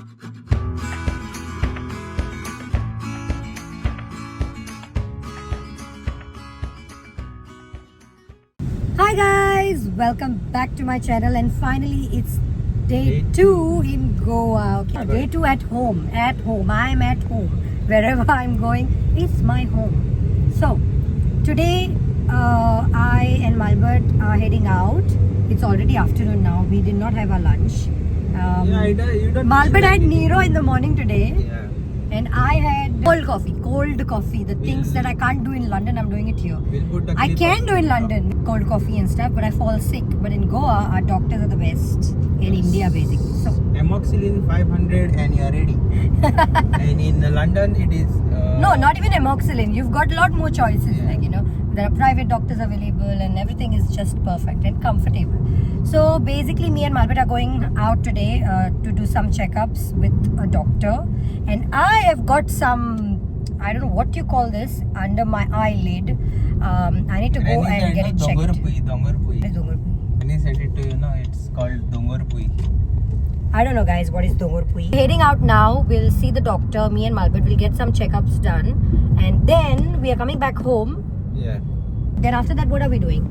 Hi guys, welcome back to my channel, and finally it's day 2 in Goa. Okay, day 2 at home. I'm at home. Wherever I'm going, it's my home. So today I and Malbert are heading out. It's already afternoon now. We did not have our lunch. You don't Malbert had Nero in the morning today. Yeah. And I had cold coffee. The things that I can't do in London, I'm doing it here. We'll put the I clip can of do in it. London, cold coffee and stuff, but I fall sick. But in Goa, our doctors are the best in India, basically. So Amoxicillin 500 and you're ready. And in London it is... no, not even amoxicillin. You've got a lot more choices. Yeah. Like, there are private doctors available, and everything is just perfect and comfortable. So basically, me and Malbert are going out today to do some checkups with a doctor, and I have got some, I don't know what you call this, under my eyelid. I need to go and get it checked. Dongorpui. What is Dongorpui? When I sent it to you, it's called Dongorpui. I don't know, guys, what is Dongorpui. Heading out now, we'll see the doctor. Me and Malbert will get some checkups done, and then we are coming back home. Yeah. Then after that, what are we doing?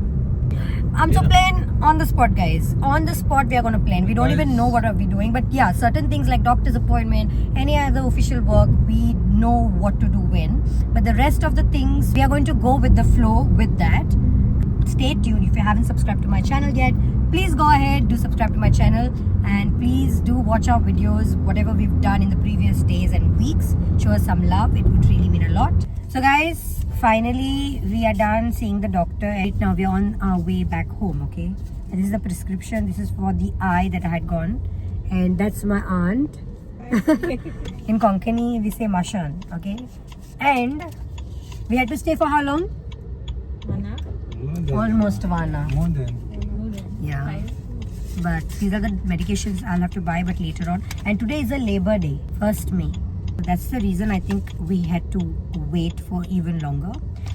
So plan on the spot, guys. On the spot, we are going to plan. We don't even know what are we doing. But yeah, certain things like doctor's appointment, any other official work, we know what to do when. But the rest of the things, we are going to go with the flow with that. Stay tuned. If you haven't subscribed to my channel yet, please go ahead, do subscribe to my channel. And please do watch our videos, whatever we've done in the previous days and weeks. Show us some love. It would really mean a lot. So guys, finally we are done seeing the doctor. Right now we are on our way back home, okay? And this is the prescription. This is for the eye that I had gone. And that's my aunt. In Konkani we say Mashan, okay? And we had to stay for how long? Almost 1 hour. More than. Yeah. But these are the medications I'll have to buy, but later on. And today is a Labor Day, 1st May. That's the reason I think we had to wait for even longer.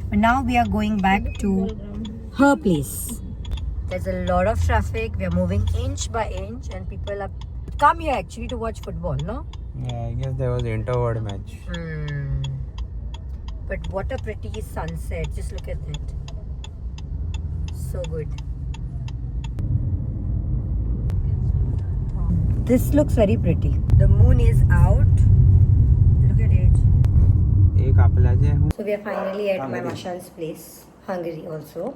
But now we are going back to her place. There's a lot of traffic. We are moving inch by inch, and people have come here actually to watch football, no? Yeah, I guess there was inter-ward match. But what a pretty sunset. Just look at that. So good. This looks very pretty. The moon is out. Look at it. एक आपला जे So we are finally at my Mashan's place, Hungary also.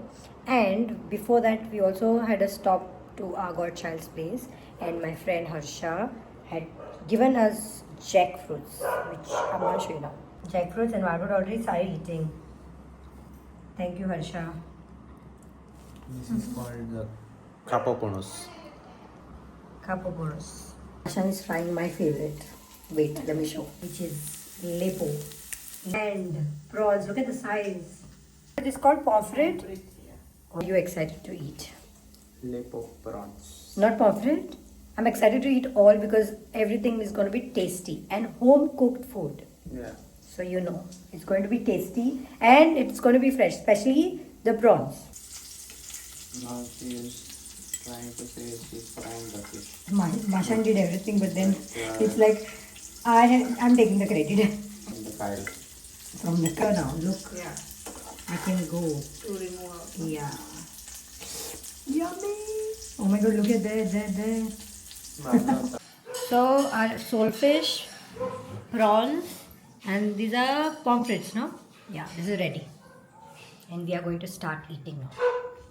And before that, we also had a stop to our godchild's place. And my friend Harsha had given us jackfruits, which I'm going to show you now. Jackfruits, and Margaret already started eating. Thank you, Harsha. This is called the Kapoponos. Kapoporos. Mashan is frying my favorite. Wait, let me show. Which is lepo. And prawns. Look at the size. It is called pomfret. Are you excited to eat? Lepo prawns. Not pomfret. I'm excited to eat all because everything is going to be tasty and home cooked food. Yeah. So you know, it's going to be tasty and it's going to be fresh, especially the prawns. Now she is trying to say she's frying the fish. Mashan did everything, but then it's like I'm taking the credit. From the fire. From the car now, look. Yeah, I can go. to remove out. Yeah. Yummy. Oh my god, look at there. So our soulfish, prawns, and these are pomfrets, no? Yeah, this is ready. And we are going to start eating now.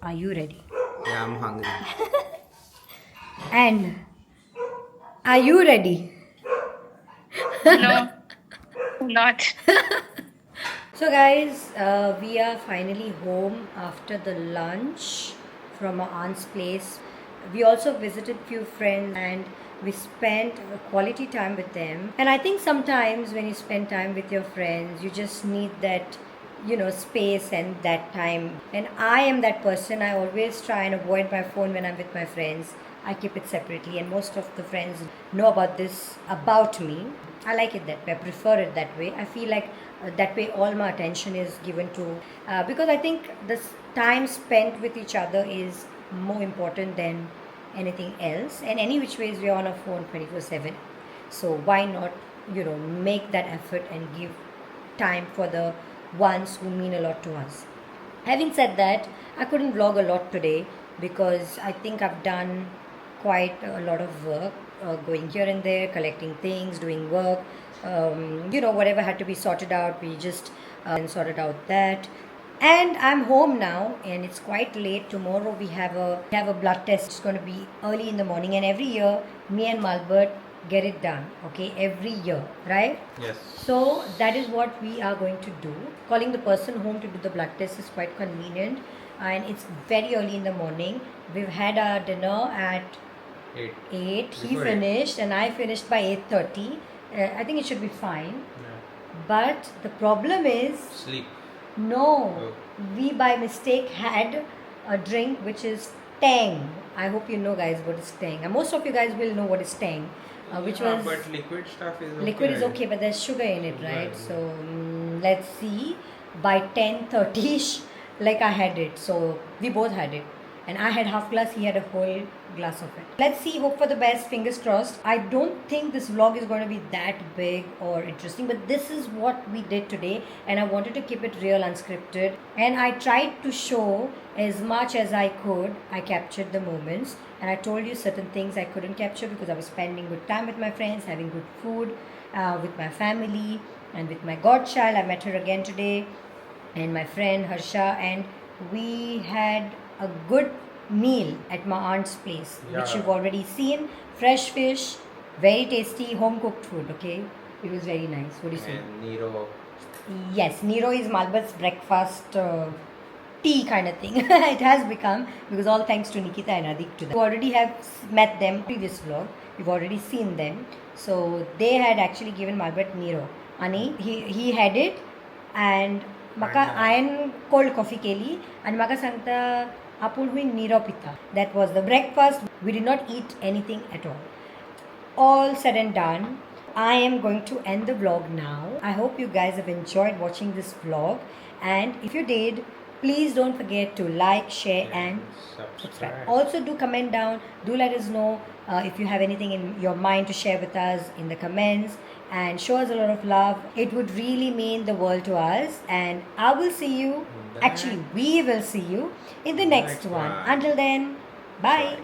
Are you ready? Yeah, I'm hungry. And are you ready? No, not. So guys, we are finally home after the lunch from our aunt's place. We also visited few friends and we spent quality time with them. And I think sometimes when you spend time with your friends, you just need that, space and that time. And I am that person. I always try and avoid my phone when I'm with my friends. I keep it separately, and most of the friends know about this about me. I like it that way. I prefer it that way. I feel like that way all my attention is given to because I think this time spent with each other is more important than anything else. And any which ways we are on our phone 24/7. So why not, make that effort and give time for the ones who mean a lot to us. Having said that, I couldn't vlog a lot today because I think I've done quite a lot of work, going here and there, collecting things, doing work. Whatever had to be sorted out, we just sorted out that. And I'm home now, and it's quite late. Tomorrow we have a blood test. It's going to be early in the morning, and every year me and Malbert get it done. Okay, every year, right? Yes. So that is what we are going to do. Calling the person home to do the blood test is quite convenient, and it's very early in the morning. We've had our dinner at 8. 8. He Before eight. finished, and I finished by 8:30. I think it should be fine. Yeah. But the problem is, Sleep. no, Oh. we by mistake had a drink which is Tang. I hope you know, guys, what is Tang. And most of you guys will know what is Tang, which Yeah, was but liquid stuff is okay. liquid is okay, but there's sugar in it, right? Yeah. So let's see. By 10:30ish, like I had it. So we both had it, and I had half glass. He had a whole glass of it. Let's see. Hope for the best. Fingers crossed. I don't think this vlog is going to be that big or interesting, but this is what we did today, and I wanted to keep it real, unscripted, and I tried to show as much as I could. I captured the moments, and I told you certain things I couldn't capture because I was spending good time with my friends, having good food, with my family, and with my godchild. I met her again today, and my friend Harsha, and we had a good meal at my aunt's place, which Yeah. you've already seen. Fresh fish, very tasty, home cooked food. Okay, it was very nice. What do you say? And Nero. Yes, Nero is Malbert's breakfast tea kind of thing. It has become, because all thanks to Nikita and Adik to them. We already have met them previous vlog. We've already seen them. So they had actually given Malbert Nero. Ani, he had it, and maka iron cold coffee keli, and maka sangta apun hui Nero pita. That was the breakfast. We did not eat anything at all. All said and done, I am going to end the vlog now. I hope you guys have enjoyed watching this vlog, and if you did, please don't forget to like, share, and subscribe. Also, do comment down. Do let us know if you have anything in your mind to share with us in the comments, and show us a lot of love. It would really mean the world to us, and I will see you. Actually, we will see you in the next one. Until then, bye.